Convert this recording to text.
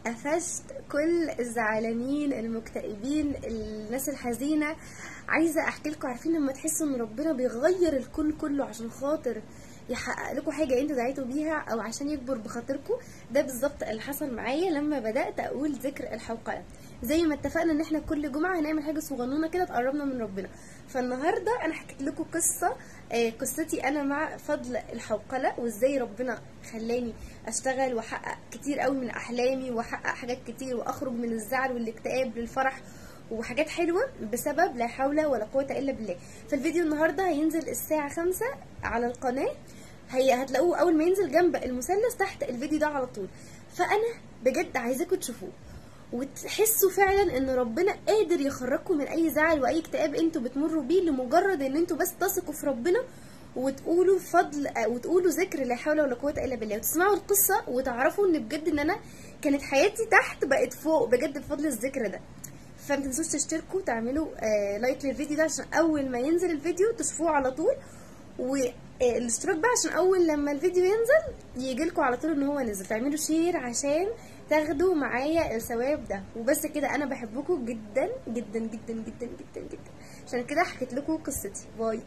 قفشت كل الزعلانين المكتئبين الناس الحزينه. عايزه احكي لكم، عارفين لما تحسوا ان ربنا بيغير الكون كله عشان خاطر يحقق لكم حاجه انتوا دعيتوا بيها او عشان يكبر بخاطركم؟ ده بالظبط اللي حصل معايا لما بدات اقول ذكر الحوقله. زي ما اتفقنا ان احنا كل جمعه هنعمل حاجه صغنونه كده تقربنا من ربنا. فالنهارده انا حكيت لكم قصه، قصتي انا مع فضل الحوقله، وازاي ربنا خلاني اشتغل واحقق كتير قوي من احلامي واحقق حاجات كتير واخرج من الزعل والاكتئاب للفرح وحاجات حلوه بسبب لا حول ولا قوه الا بالله. فالفيديو النهارده هينزل الساعه 5 على القناه، هتلاقوه اول ما ينزل جنب المثلث تحت الفيديو ده على طول. فانا بجد عايزاكم تشوفوه وتحسوا فعلا ان ربنا قادر يخرجكم من اي زعل واي اكتئاب انتوا بتمروا بيه، لمجرد ان انتوا بس تثقوا في ربنا وتقولوا فضل وتقولوا ذكر لا حول ولا قوه الا بالله، وتسمعوا القصه وتعرفوا ان بجد ان انا كانت حياتي تحت بقت فوق بجد بفضل الذكر ده. فما تنسوش تشتركوا، تعملوا لايك للفيديو ده عشان اول ما ينزل الفيديو تشوفوه على طول، والاشتراك بقى عشان اول لما الفيديو ينزل يجيلكوا على طول ان هو نزل. تعملوا شير عشان تاخدوا معايا الثواب ده. وبس كده، انا بحبكم جدا جدا جدا جدا جدا جدا، عشان كده حكيت لكم قصتي. باي.